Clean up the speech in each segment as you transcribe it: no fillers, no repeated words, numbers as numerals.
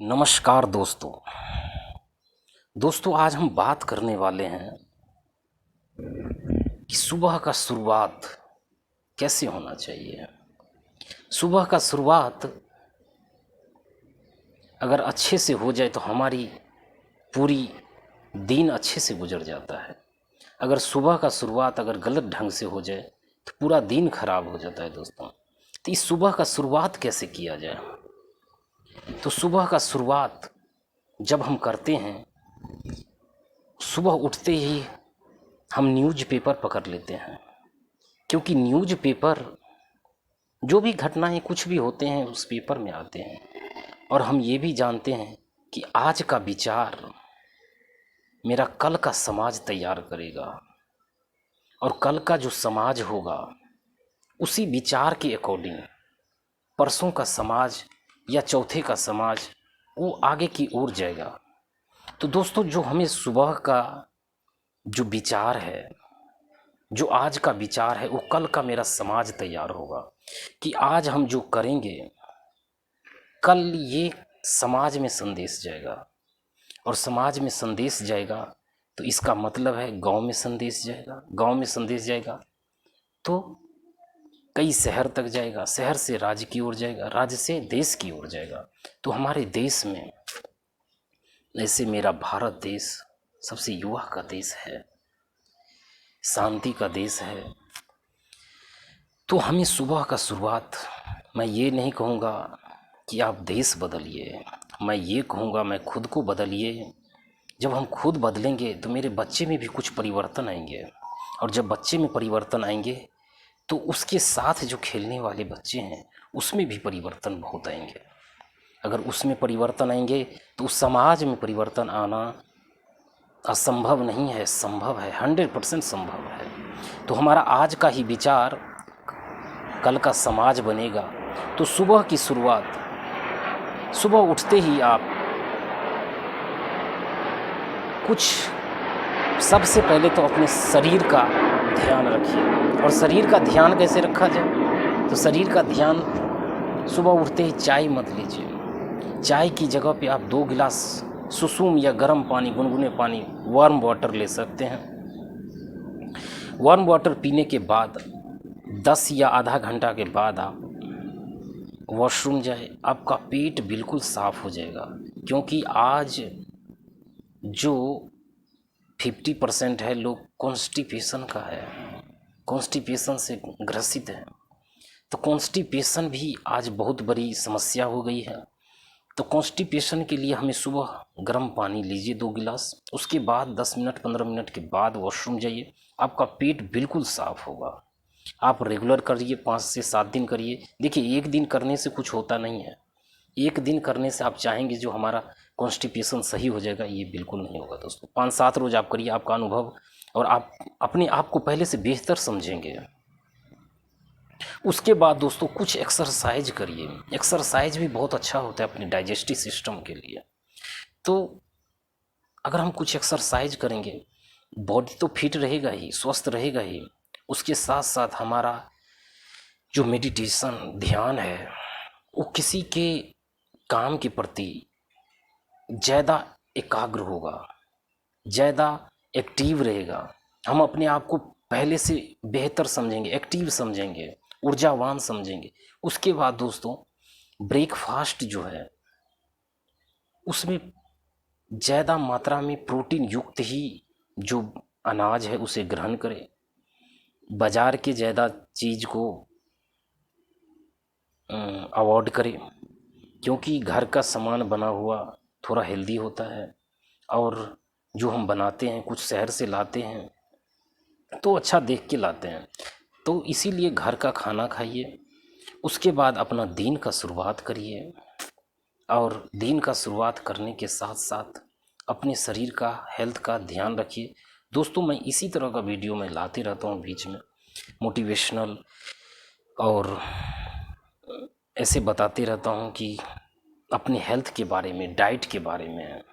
नमस्कार दोस्तों। आज हम बात करने वाले हैं कि सुबह का शुरुआत कैसे होना चाहिए। सुबह का शुरुआत अगर अच्छे से हो जाए तो हमारी पूरी दिन अच्छे से गुजर जाता है। अगर सुबह का शुरुआत अगर गलत ढंग से हो जाए तो पूरा दिन खराब हो जाता है दोस्तों। तो इस सुबह का शुरुआत कैसे किया जाए? तो सुबह का शुरुआत जब हम करते हैं, सुबह उठते ही हम न्यूज़ पेपर पकड़ लेते हैं, क्योंकि न्यूज़ पेपर जो भी घटनाएं कुछ भी होते हैं उस पेपर में आते हैं। और हम ये भी जानते हैं कि आज का विचार मेरा कल का समाज तैयार करेगा, और कल का जो समाज होगा उसी विचार के अकॉर्डिंग परसों का समाज या चौथे का समाज वो आगे की ओर जाएगा। तो दोस्तों, जो हमें सुबह का जो विचार है, जो आज का विचार है, वो कल का मेरा समाज तैयार होगा कि आज हम जो करेंगे कल ये समाज में संदेश जाएगा, और समाज में संदेश जाएगा तो इसका मतलब है गांव में संदेश जाएगा, गांव में संदेश जाएगा तो कई शहर तक जाएगा, शहर से राज्य की ओर जाएगा, राज्य से देश की ओर जाएगा। तो हमारे देश में, जैसे मेरा भारत देश सबसे युवा का देश है, शांति का देश है, तो हमें सुबह का शुरुआत, मैं ये नहीं कहूँगा कि आप देश बदलिए, मैं ये कहूँगा मैं खुद को बदलिए। जब हम खुद बदलेंगे तो मेरे बच्चे में भी कुछ परिवर्तन आएंगे, और जब बच्चे में परिवर्तन आएंगे तो उसके साथ जो खेलने वाले बच्चे हैं उसमें भी परिवर्तन बहुत आएंगे। अगर उसमें परिवर्तन आएंगे तो उस समाज में परिवर्तन आना असंभव नहीं है, संभव है, 100% संभव है। तो हमारा आज का ही विचार कल का समाज बनेगा। तो सुबह की शुरुआत, सुबह उठते ही आप कुछ सबसे पहले तो अपने शरीर का ध्यान रखिए। और शरीर का ध्यान कैसे रखा जाए? तो शरीर का ध्यान, सुबह उठते ही चाय मत लीजिए। चाय की जगह पे आप 2 गिलास सुसुम या गर्म पानी, गुनगुने पानी, वार्म वाटर ले सकते हैं। वार्म वाटर पीने के बाद 10 या आधा घंटा के बाद आप वॉशरूम जाए, आपका पेट बिल्कुल साफ़ हो जाएगा। क्योंकि आज जो 50% है लोग कॉन्स्टिपेशन का है, कॉन्स्टिपेशन से ग्रसित है। तो कॉन्स्टिपेशन भी आज बहुत बड़ी समस्या हो गई है। तो कॉन्स्टिपेशन के लिए हमें सुबह गर्म पानी लीजिए 2 गिलास, उसके बाद 10 मिनट 15 मिनट के बाद वॉशरूम जाइए, आपका पेट बिल्कुल साफ़ होगा। आप रेगुलर करिए, 5 से 7 दिन करिए। देखिए, एक दिन करने से कुछ होता नहीं है। एक दिन करने से आप चाहेंगे जो हमारा कॉन्स्टिपेशन सही हो जाएगा, ये बिल्कुल नहीं होगा दोस्तों। 5-7 रोज़ आप करिए, आपका अनुभव, और आप अपने आप को पहले से बेहतर समझेंगे। उसके बाद दोस्तों कुछ एक्सरसाइज करिए। एक्सरसाइज भी बहुत अच्छा होता है अपने डाइजेस्टिव सिस्टम के लिए। तो अगर हम कुछ एक्सरसाइज करेंगे, बॉडी तो फिट रहेगा ही, स्वस्थ रहेगा ही, उसके साथ साथ हमारा जो मेडिटेशन ध्यान है वो किसी के काम के प्रति ज़्यादा एकाग्र होगा, ज़्यादा एक्टिव रहेगा। हम अपने आप को पहले से बेहतर समझेंगे, एक्टिव समझेंगे, ऊर्जावान समझेंगे। उसके बाद दोस्तों ब्रेकफास्ट जो है उसमें ज़्यादा मात्रा में प्रोटीन युक्त ही जो अनाज है उसे ग्रहण करें। बाज़ार के ज़्यादा चीज़ को अवॉइड करें, क्योंकि घर का सामान बना हुआ थोड़ा हेल्दी होता है, और जो हम बनाते हैं कुछ शहर से लाते हैं तो अच्छा देख के लाते हैं। तो इसीलिए घर का खाना खाइए। उसके बाद अपना दिन का शुरुआत करिए, और दिन का शुरुआत करने के साथ साथ अपने शरीर का, हेल्थ का ध्यान रखिए। दोस्तों, मैं इसी तरह का वीडियो मैं लाते रहता हूँ बीच में, मोटिवेशनल, और ऐसे बताते रहता हूँ कि अपने हेल्थ के बारे में, डाइट के बारे में,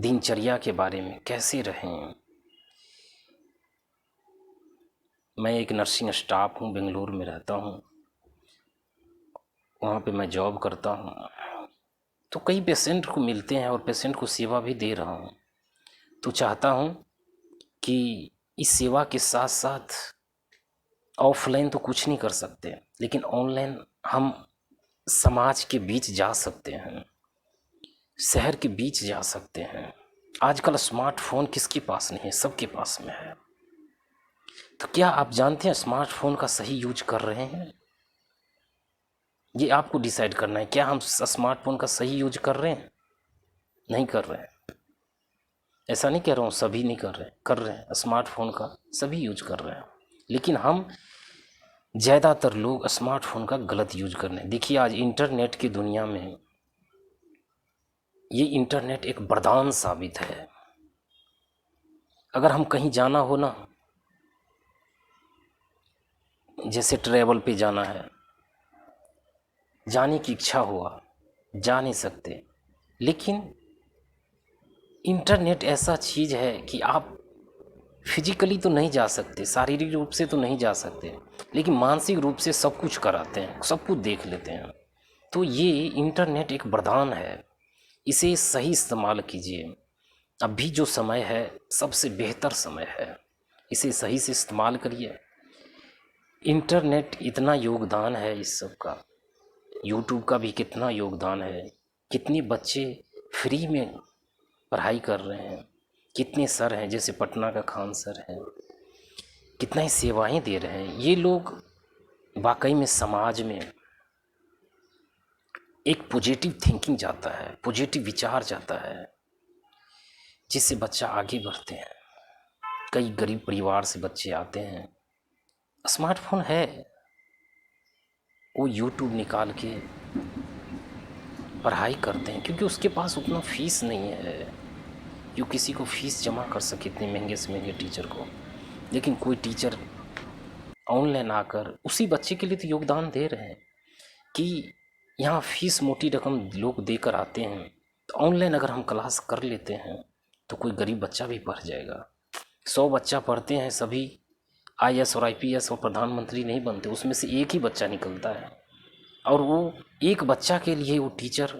दिनचर्या के बारे में कैसे रहें। मैं एक नर्सिंग स्टाफ हूँ, बेंगलुरु में रहता हूँ, वहाँ पे मैं जॉब करता हूँ। तो कई पेशेंट को मिलते हैं और पेशेंट को सेवा भी दे रहा हूँ। तो चाहता हूँ कि इस सेवा के साथ साथ ऑफलाइन तो कुछ नहीं कर सकते, लेकिन ऑनलाइन हम समाज के बीच जा सकते हैं, शहर के बीच जा सकते हैं। आजकल स्मार्टफोन किसके पास नहीं है, सबके पास में है। तो क्या आप जानते हैं स्मार्टफोन का सही यूज कर रहे हैं? ये आपको डिसाइड करना है। क्या हम स्मार्टफोन का सही यूज कर रहे हैं? नहीं कर रहे हैं। ऐसा नहीं कह रहा हूँ सभी नहीं कर रहे हैं। स्मार्टफोन का सभी यूज कर रहे हैं, लेकिन हम ज़्यादातर लोग स्मार्टफोन का गलत यूज कर रहे हैं। देखिए आज इंटरनेट की दुनिया में ये इंटरनेट एक वरदान साबित है। अगर हम कहीं जाना हो ना, जैसे ट्रैवल पे जाना है, जाने की इच्छा हुआ, जा नहीं सकते, लेकिन इंटरनेट ऐसा चीज़ है कि आप फिजिकली तो नहीं जा सकते, शारीरिक रूप से तो नहीं जा सकते, लेकिन मानसिक रूप से सब कुछ कराते हैं, सब कुछ देख लेते हैं। तो ये इंटरनेट एक वरदान है, इसे सही इस्तेमाल कीजिए। अभी जो समय है सबसे बेहतर समय है, इसे सही से इस्तेमाल करिए। इंटरनेट इतना योगदान है इस सब का, यूट्यूब का भी कितना योगदान है। कितने बच्चे फ्री में पढ़ाई कर रहे हैं, कितने सर हैं जैसे पटना का खान सर हैं, कितना ही सेवाएं दे रहे हैं। ये लोग वाकई में समाज में एक पॉजिटिव थिंकिंग जाता है, पॉजिटिव विचार जाता है, जिससे बच्चा आगे बढ़ते हैं। कई गरीब परिवार से बच्चे आते हैं, स्मार्टफोन है, वो यूट्यूब निकाल के पढ़ाई करते हैं, क्योंकि उसके पास उतना फीस नहीं है जो किसी को फीस जमा कर सके इतने महंगे से महंगे टीचर को। लेकिन कोई टीचर ऑनलाइन आकर उसी बच्चे के लिए तो योगदान दे रहे हैं कि यहाँ फीस मोटी रकम लोग देकर आते हैं, तो ऑनलाइन अगर हम क्लास कर लेते हैं तो कोई गरीब बच्चा भी पढ़ जाएगा। 100 बच्चा पढ़ते हैं, सभी IAS और IPS और प्रधानमंत्री नहीं बनते, उसमें से एक ही बच्चा निकलता है, और वो एक बच्चा के लिए, वो टीचर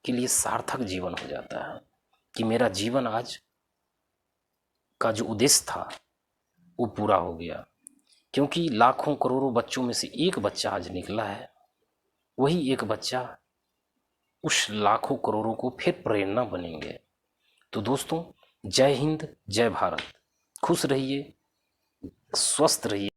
के लिए सार्थक जीवन हो जाता है कि मेरा जीवन आज का जो उद्देश्य था वो पूरा हो गया। क्योंकि लाखों करोड़ों बच्चों में से एक बच्चा आज निकला है, वही एक बच्चा उस लाखों करोड़ों को फिर प्रेरणा बनेंगे। तो दोस्तों, जय हिंद, जय भारत। खुश रहिए, स्वस्थ रहिए।